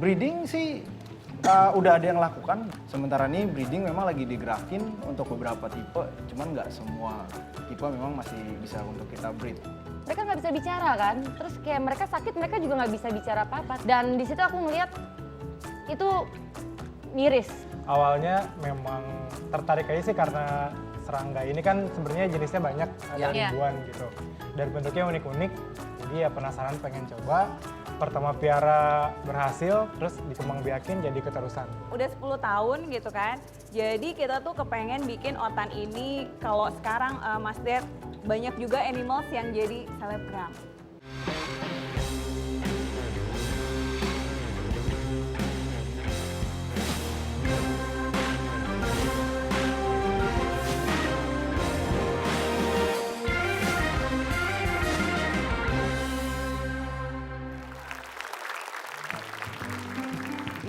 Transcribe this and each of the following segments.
Breeding sih udah ada yang lakukan. Sementara ini breeding memang lagi digerakin untuk beberapa tipe, cuman nggak semua tipe memang masih bisa untuk kita breed. Mereka nggak bisa bicara kan, terus kayak mereka sakit mereka juga nggak bisa bicara apa-apa. Dan di situ aku ngeliat itu miris. Awalnya memang tertarik aja sih karena serangga ini kan sebenarnya jenisnya banyak, ada ribuan gitu. Dan bentuknya unik-unik, jadi ya penasaran pengen coba. Pertama piara berhasil, terus dikembangbiakin jadi keterusan. Udah 10 tahun gitu kan, jadi kita tuh kepengen bikin Otan ini. Kalau sekarang Mas Ded, banyak juga animals yang jadi selebgram.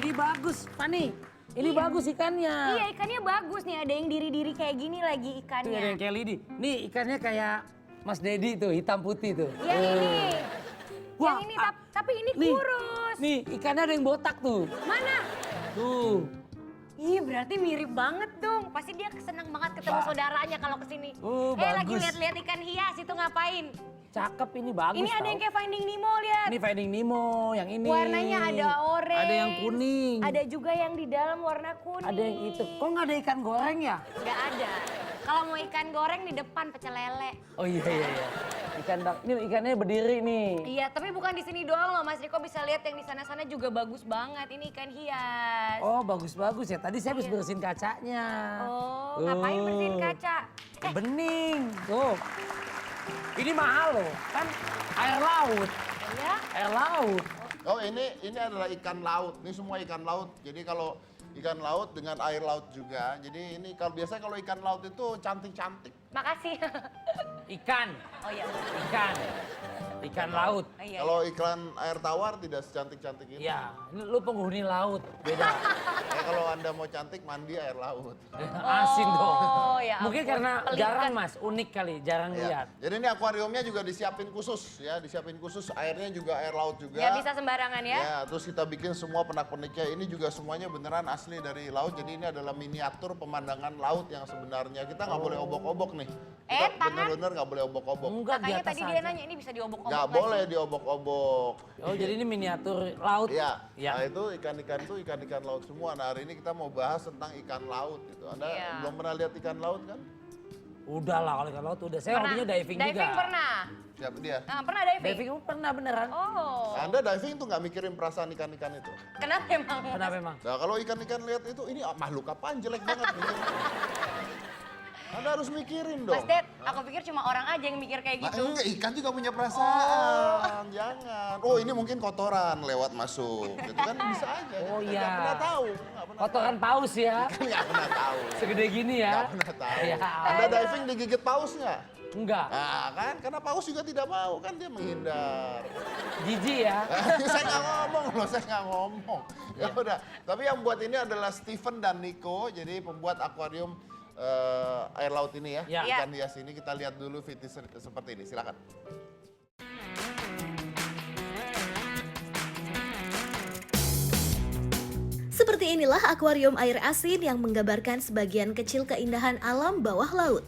Ini bagus, Fani. Ini bagus ikannya. Iya ikannya bagus nih, ada yang diri-diri kayak gini lagi Tuh ada ikannya. yang kayak lidi. Nih ikannya kayak Mas Dedi tuh, hitam putih tuh. Yang ini, Wah, yang ini tapi ini nih, kurus. Nih ikannya ada yang botak tuh. Mana? Tuh. Ih berarti mirip banget dong. Pasti dia seneng banget ketemu saudaranya kalau kesini. Lagi bagus. lihat-lihat ikan hias itu ngapain? Cakep ini bagus. Ini ada tau. yang kayak Finding Nemo lihat. Ini Finding Nemo, yang ini. Warnanya ada orange. Ada yang kuning. Ada juga yang di dalam warna kuning. Ada yang itu. Kok nggak ada ikan goreng ya? Nggak ada. Kalau mau ikan goreng di depan pecel lele. Oh iya. Ini ikannya berdiri nih. Iya, tapi bukan di sini doang loh Mas Riko, bisa lihat yang di sana-sana juga bagus banget. Ini ikan hias. Oh bagus-bagus ya. Tadi saya habis bersihin kacanya. Oh, ngapain bersihin kaca? Bening. Tuh. Ini mahal loh. Kan air laut. Ya? Air laut. Oh ini adalah ikan laut. Ini semua ikan laut. Jadi kalau ikan laut dengan air laut juga. Jadi ini kalau biasanya kalau ikan laut itu cantik-cantik. Makasih. Ikan. Oh iya. Ikan laut. Iya, Kalau ikan air tawar tidak secantik-cantik itu. Ya, ini lu penghuni laut. Beda. Kalau Anda mau cantik mandi air laut. Asin dong. Oh ya. Mungkin ampun. karena Pelit jarang kan? Mas, unik kali, jarang Ya. lihat. Jadi ini akuariumnya juga disiapin khusus ya, disiapin khusus, airnya juga air laut juga. Nggak bisa sembarangan ya? Ya, terus kita bikin semua pernak-perniknya ini juga semuanya beneran asli dari laut. Jadi ini adalah miniatur pemandangan laut yang sebenarnya kita nggak boleh obok-obok nih. Kita tangan? bener-bener nggak boleh obok-obok. Enggak di Makanya atas tadi aja. dia nanya ini bisa diobok-obok Nggak nggak boleh sih? diobok-obok. Oh, jadi ini miniatur laut. Iya, Ya. nah itu ikan-ikan itu ikan-ikan laut semua. Nah hari ini kita mau bahas tentang ikan laut gitu. Anda Iya. belum pernah lihat ikan laut kan? Udah lah kalau ikan laut udah. Saya Pernah? hobinya diving juga. Diving pernah? Siapa dia? Nah, pernah diving? Diving pernah beneran. Oh. Anda diving tuh nggak mikirin perasaan ikan-ikan itu. Kenapa emang? Kenapa emang? Nah kalau ikan-ikan lihat itu, ini makhluk apaan jelek banget. Gitu. Anda harus mikirin dong. Mas Ded, aku pikir cuma orang aja yang mikir kayak Nah, gitu. enggak, ikan juga punya perasaan, jangan. Oh ini mungkin kotoran lewat masuk, gitu kan bisa aja. Oh Kita iya. Nggak pernah tahu, nggak pernah Kotoran paus ya. Kan nggak pernah tahu. Segede gini ya. Nggak pernah tahu. Ya. Anda diving digigit paus nggak? Enggak. Nah kan, karena paus juga tidak mau, kan dia menghindar. Jijik ya. Saya nggak ngomong loh, saya nggak ngomong. Ya udah, tapi yang buat ini adalah Steven dan Nico, jadi pembuat akuarium air laut ini ya, Ya. ikan hias ini. Kita lihat dulu video seperti ini, silakan. Seperti inilah akuarium air asin yang menggambarkan sebagian kecil keindahan alam bawah laut.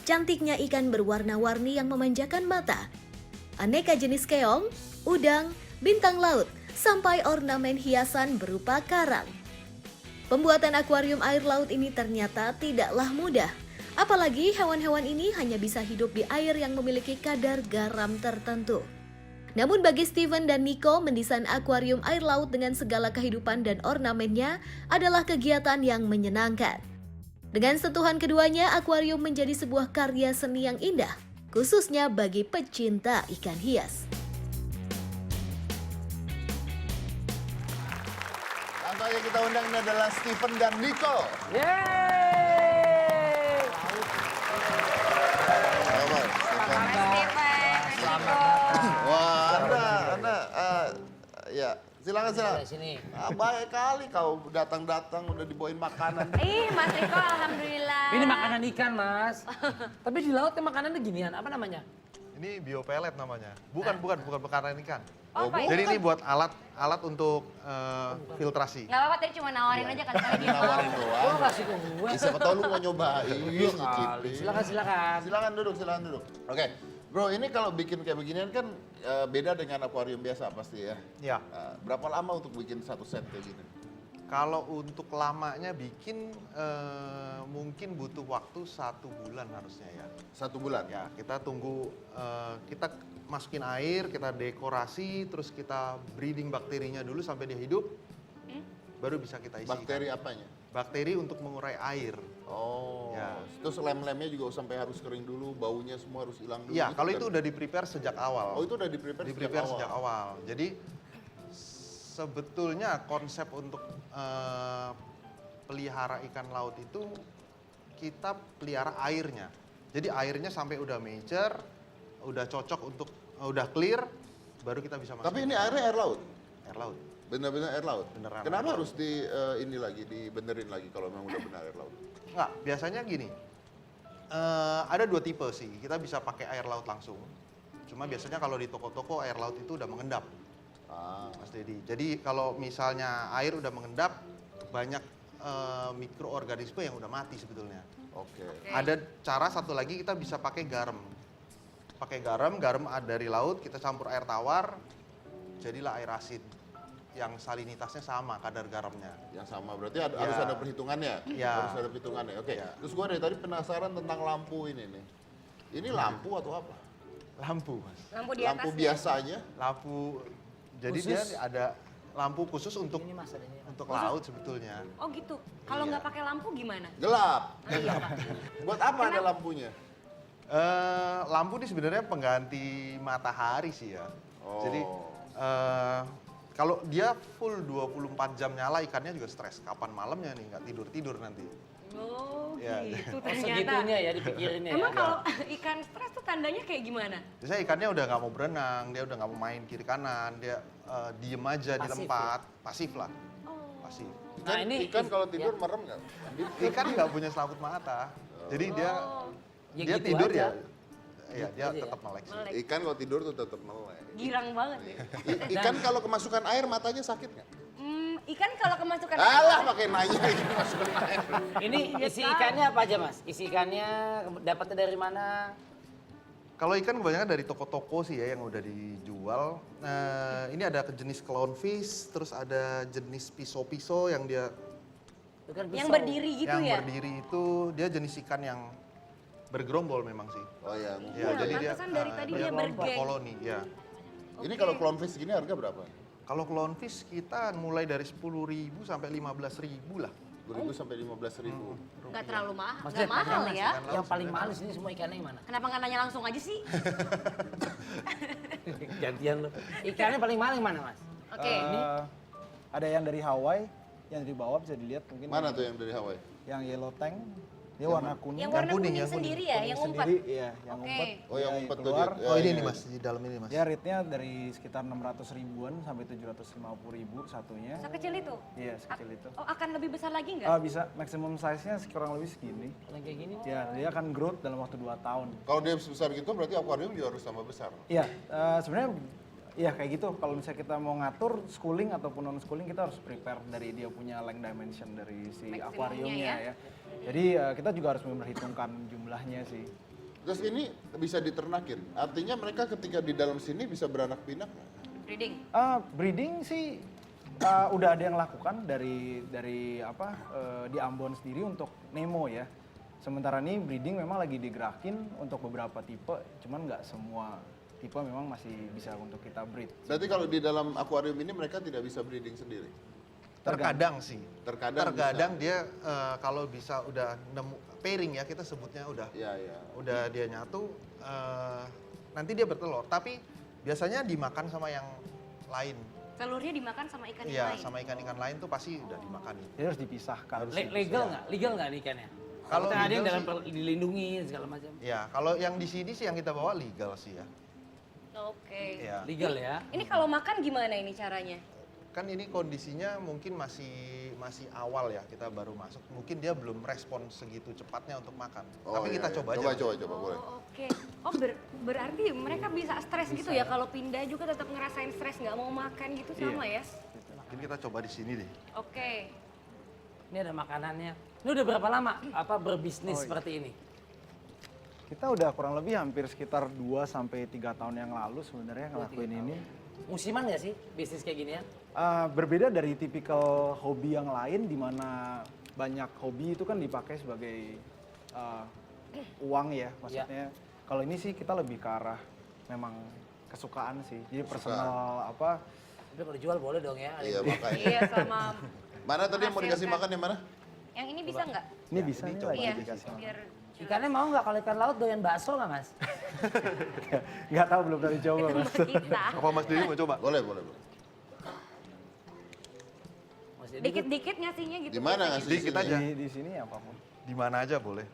Cantiknya ikan berwarna-warni yang memanjakan mata. Aneka jenis keong, udang, bintang laut, sampai ornamen hiasan berupa karang. Pembuatan akuarium air laut ini ternyata tidaklah mudah. Apalagi hewan-hewan ini hanya bisa hidup di air yang memiliki kadar garam tertentu. Namun bagi Steven dan Nico, mendesain akuarium air laut dengan segala kehidupan dan ornamennya adalah kegiatan yang menyenangkan. Dengan sentuhan keduanya, akuarium menjadi sebuah karya seni yang indah, khususnya bagi pecinta ikan hias. Langsung aja kita undang, ini adalah Steven dan Nico. Yeay. Apa, Steven? Wah, Anda, ya silakan. Dari sini. Baik kali kau datang udah dibawain makanan. Ih, Mas Riko, alhamdulillah. Ini makanan ikan, Mas. Tapi di laut makanannya ginian, apa namanya? Ini biopelet namanya. Bukan makanan ikan. Oh, Apa itu? Jadi ini buat alat untuk filtrasi. Nggak apa-apa, tadi cuma nawarin aja kali-kali dia mau. Nawarin Lo doang. kasih ke gue. Siapa tahu lu mau nyobain, Kali. nyicipin. Silakan. Silakan duduk. Oke, bro, ini kalau bikin kayak beginian kan beda dengan akuarium biasa pasti ya. Ya. Berapa lama untuk bikin satu set kayak gini? Kalau untuk lamanya bikin mungkin butuh waktu 1 bulan harusnya ya. 1 bulan? Ya, kita tunggu, kita masukin air, kita dekorasi, terus kita breeding bakterinya dulu sampai dia hidup, baru bisa kita isi. Bakteri apanya? Bakteri untuk mengurai air. Oh, Ya. terus lem-lemnya juga sampai harus kering dulu, baunya semua harus hilang dulu. Iya, gitu kalau kan? itu udah di-prepare sejak awal. Oh, itu udah di-prepare Sejak awal. Jadi sebetulnya konsep untuk pelihara ikan laut itu kita pelihara airnya. Jadi airnya sampai udah mature, udah cocok untuk udah clear, baru kita bisa masukin. Tapi ini airnya air laut? Air laut. Bener-bener air laut? Beneran Kenapa air laut. harus dibenerin lagi kalau memang udah benar air laut? Enggak, biasanya gini. Ada 2 tipe sih. Kita bisa pakai air laut langsung. Cuma biasanya kalau di toko-toko air laut itu udah mengendap. Mas Dedi. Jadi kalau misalnya air udah mengendap, banyak mikroorganisme yang udah mati sebetulnya. Oke. Ada cara satu lagi, kita bisa pakai garam. Pakai garam dari laut, kita campur air tawar, jadilah air asin. Yang salinitasnya sama kadar garamnya. Yang sama, berarti Ya. harus ada perhitungannya? Ya. Harus ada perhitungannya, oke. Ya. Terus gue dari tadi penasaran tentang lampu ini nih. Ini lampu atau apa? Lampu, Mas. Lampu di Lampu atas. biasanya? Lampu, jadi Khusus? dia ada lampu khusus untuk Ini mas adanya. untuk laut sebetulnya. Oh gitu. Kalau Iya. nggak pakai lampu gimana? Gelap. Buat apa ada lampunya? Lampu ini sebenarnya pengganti matahari sih ya. Oh. Jadi kalau dia full 24 jam nyala, ikannya juga stres. Kapan malamnya nih nggak tidur nanti. Oh Ya. gitu Oh, ternyata. segitunya ya dipikirinnya Emang ya. kalau ikan stres tuh tandanya kayak gimana? Biasanya ikannya udah nggak mau berenang, dia udah nggak mau main kiri kanan, dia diem aja di Pasif tempat, pasif lah, Oh. pasif. Nah, ini Ikan kalau tidur merem nggak? Ikan nggak punya selaput mata, jadi dia Ya dia gitu tidur aja. ya dia aja ya. tetap melek sih. Melek. Ikan kalau tidur tuh tetap melek. Girang banget ya. Ikan kalau kemasukan air matanya sakit nggak? Ikan kalau kemasukan Alah pakai nanya ikan kemasukan air. ini isi ikannya apa aja mas? Isi ikannya dapatnya dari mana? Kalau ikan kebanyakan dari toko-toko sih ya yang udah dijual. Ini ada jenis clownfish, terus ada jenis piso-piso yang dia Itu kan yang pisau. berdiri gitu yang ya? berdiri itu dia jenis ikan yang bergerombol memang sih. Oh ya. Ya, jadi dia pantesan dari tadi dia berkelompok bergeng. koloni, ya. Ini kalau clownfish gini harga berapa? Kalau clownfish kita mulai dari 10.000 sampai 15.000 lah. 2.000 sampai 15.000. Nggak terlalu mahal, Maksudnya nggak mahal ya? Yang paling mahal di sini semua ikannya yang mana? Kenapa nggak nanya langsung aja sih? Gantian lo. Ikannya paling mahal yang mana mas? Oke. Ada yang dari Hawaii, yang di bawah bisa dilihat mungkin. Mana tuh yang dari Hawaii? Yang yellow tank, dia warna kuning. Yang warna kuning, yang sendiri ya, yang ngumpet. Sendiri, iya, yang Oke. ngumpet. Oh, yang dia ngumpet tuh keluar. dia. Ya, Oh ini ya. nih mas, di dalam ini mas. Dia rate-nya dari sekitar 600 ribuan sampai 750.000 satunya. Sekecil itu? Iya, sekecil itu. Oh akan lebih besar lagi nggak? Bisa, maximum size-nya kurang lebih segini. Yang kayak gini? Ya, dia akan growth dalam waktu 2 tahun. Kalau dia sebesar gitu berarti akuarium juga harus tambah besar. Iya, sebenarnya ya kayak gitu. Kalau misalnya kita mau ngatur schooling ataupun non schooling, kita harus prepare dari dia punya length dimension dari si Maksimumnya akuariumnya ya. ya. Jadi kita juga harus memperhitungkan jumlahnya sih. Terus ini bisa diternakin. Artinya mereka ketika di dalam sini bisa beranak pinak nggak? Breeding. Breeding sih udah ada yang lakukan dari di Ambon sendiri untuk Nemo ya. Sementara ini breeding memang lagi digerakin untuk beberapa tipe, cuman nggak semua tipe memang masih bisa untuk kita breed. Berarti kalau di dalam akuarium ini mereka tidak bisa breeding sendiri. Terkadang sih. Terkadang dia kalau bisa udah nemu pairing ya, kita sebutnya udah Iya, iya. udah dia nyatu, nanti dia bertelur. Tapi biasanya dimakan sama yang lain. Telurnya dimakan sama ikan yang Iya, lain. sama ikan-ikan lain tuh pasti udah dimakan. Jadi harus dipisahkan. Legal nggak? Legal nggak nih ikannya? Kalau Kalau ada yang legal dalam sih- dilindungi segala macam. Ya, kalau yang di sini sih yang kita bawa legal sih ya. Oke. Iya. Legal ya. Ini kalau makan gimana ini caranya? kan ini kondisinya mungkin masih awal ya, kita baru masuk. Mungkin dia belum respon segitu cepatnya untuk makan. Tapi kita coba aja. Coba boleh. Oke. Oh berarti mereka bisa stres gitu ya kalau pindah juga tetap ngerasain stres nggak mau makan gitu sama ya? Mungkin kita coba di sini deh. Oke. Ini ada makanannya. Ini udah berapa lama berbisnis seperti ini? Kita udah kurang lebih hampir sekitar 2 sampai 3 tahun yang lalu sebenarnya ngelakuin ini. Musiman nggak sih bisnis kayak gini ya? Berbeda dari tipikal hobi yang lain di mana banyak hobi itu kan dipakai sebagai uang ya maksudnya. Kalau ini sih kita lebih ke arah memang kesukaan sih. Jadi personal apa. Tapi kalau dijual boleh dong ya. Iya makanya. Iya sama. Mana tadi yang mau dikasih makan yang mana? Yang ini bisa nggak? Ini bisa nih lagi Iya. dikasih. Biar Ikannya mau nggak kalau ikan laut doyan bakso nggak mas? Nggak tahu belum pernah dicoba mas. kita. Apa Mas Dedi mau coba? Boleh. Mas Dedi Dikit-dikit ngasihnya gitu. Di mana biasanya. ngasih? Dikit aja. Di sini apapun. Di mana aja boleh.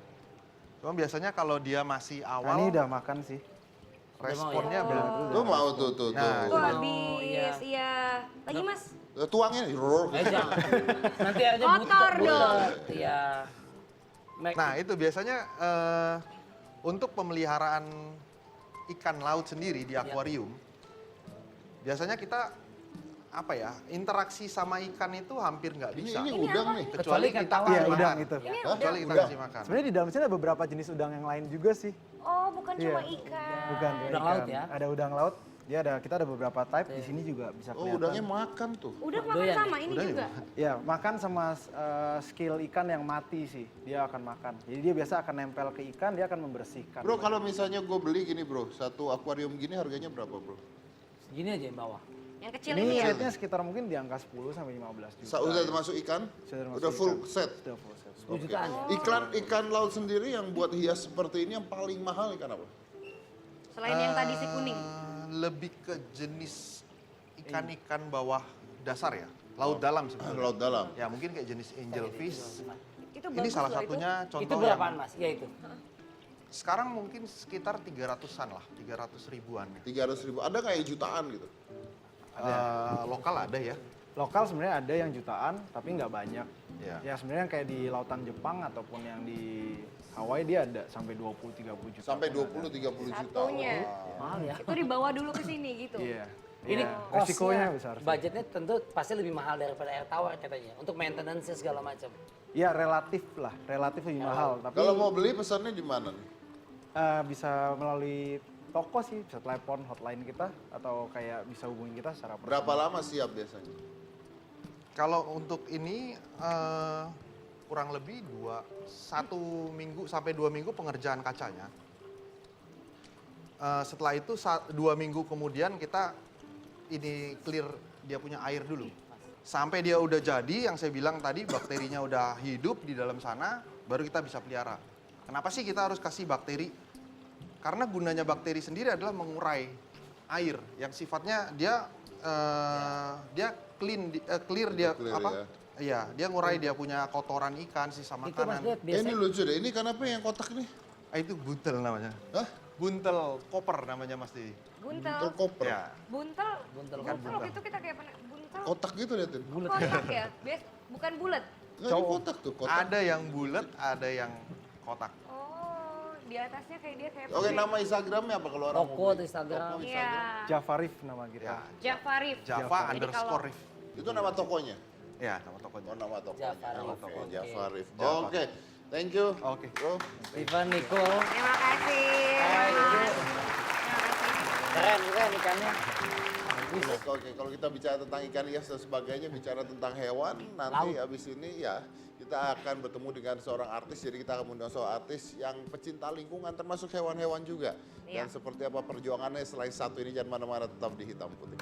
Cuma biasanya kalau dia masih Nah, awal, ini udah makan sih. responnya ya? belum. Tuh mau tuh. Nah, Tuh Oh, habis, iya. Lagi mas. Tuangnya nih. jangan. Nanti aja Kotor dong. Iya. Nah itu biasanya untuk pemeliharaan ikan laut sendiri di akuarium, biasanya kita apa ya, interaksi sama ikan itu hampir nggak bisa. Ini udang nih. Kecuali ikan kita tawar. kasih Iya makan. udang itu. Kecuali kita Udang. kasih makan. Sebenarnya di dalam sini ada beberapa jenis udang yang lain juga sih. Oh bukan Iya. cuma ikan. Bukan Udang laut ya? Ada udang laut. Kita ada beberapa type di sini juga bisa Oh kelihatan. udangnya makan tuh. Udah makan Doyan sama ini juga. Ya, makan sama skill ikan yang mati sih. Dia akan makan. Jadi dia biasa akan nempel ke ikan, dia akan membersihkan. Bro kalau misalnya gue beli gini bro, satu akuarium gini harganya berapa bro? Gini aja yang bawah. Yang kecil Ini ini ya. setnya sekitar mungkin di angka 10 sampai 15 juta. Udah termasuk ikan? Sudah termasuk Udah full ikan. set? Sudah full set. 10 jutaan ya? Ikan laut sendiri yang buat hias seperti ini yang paling mahal ikan apa? Selain yang tadi si kuning. Lebih ke jenis ikan-ikan bawah dasar ya, laut dalam sebenarnya. Laut dalam. Ya mungkin kayak jenis angelfish. Itu Ini bagus salah loh, satunya Itu contoh berapaan yang mas? Ya itu. sekarang mungkin sekitar 300-an lah, 300 ribuan. 300.000, ada kayak jutaan gitu? Lokal ada ya. Lokal sebenarnya ada yang jutaan, tapi nggak banyak. Iya. Ya sebenarnya kayak di lautan Jepang ataupun yang di Hawaii dia ada sampai 20-30 juta. Sampai pun ada. 20-30 juta. Satunya. Mahal ya. Itu dibawa dulu ke sini gitu. Iya. Ini Iya, kosnya, resikonya besar sih. budgetnya tentu pasti lebih mahal daripada air tawar katanya. Untuk maintenance segala macam. Iya relatif lah, relatif lebih mahal. Tapi Kalau mau beli pesannya di mana nih? bisa melalui toko sih, bisa telepon hotline kita atau kayak bisa hubungi kita secara personal. Berapa lama siap biasanya? Kalau untuk ini kurang lebih 1 minggu sampai 2 minggu pengerjaan kacanya. Setelah itu 2 minggu kemudian kita ini clear dia punya air dulu. Sampai dia udah jadi, yang saya bilang tadi bakterinya udah hidup di dalam sana, baru kita bisa pelihara. Kenapa sih kita harus kasih bakteri? Karena gunanya bakteri sendiri adalah mengurai air yang sifatnya dia clear dia Clear, apa? ya. Iya, dia ngurai dia punya kotoran ikan, sisa Itu mas makanan. Ded, Ini biasanya lucu deh, ini kenapa yang kotak nih? Itu buntel namanya. Hah? Buntel koper namanya Mas Didi. Buntel. Terkoper. Ya. Buntel. buntel Kan Buntel waktu itu kita kayak pernah buntel. Kotak gitu liatin. Kotak ya. Bukan bulat. Nggak, ini kotak tuh, kotak. Ada yang bulat, ada yang kotak. Oh, di atasnya kayak dia kayak Oke, nama Instagramnya apa kalau orang toko mau atau beli? Instagram. Toko, Iya. Jafarif nama kita. Ya, Jafarif. Java Jadi underscore kalau- Rif. Itu nama tokonya? Ya, nama tokonya. Oh, nama tokonya. Jafarif. Oke, Oke. Jafarif. Java. Oke, thank you. Oke. Bro. Steven, Nicole. Terima kasih. Keren ikannya. Oke, kalau kita bicara tentang ikan hias dan sebagainya, bicara tentang hewan, nanti Laut. habis ini ya kita akan bertemu dengan seorang artis. Jadi kita akan mengundang seorang artis yang pecinta lingkungan termasuk hewan-hewan juga. Iya. Dan seperti apa perjuangannya selain satu ini, jangan mana-mana, tetap di Hitam Putih.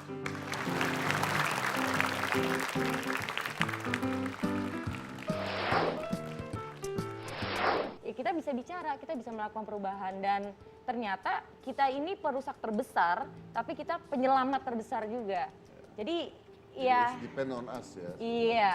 Ya, kita bisa bicara, kita bisa melakukan perubahan dan ternyata kita ini perusak terbesar, tapi kita penyelamat terbesar juga. Jadi ya Depend on us ya. iya.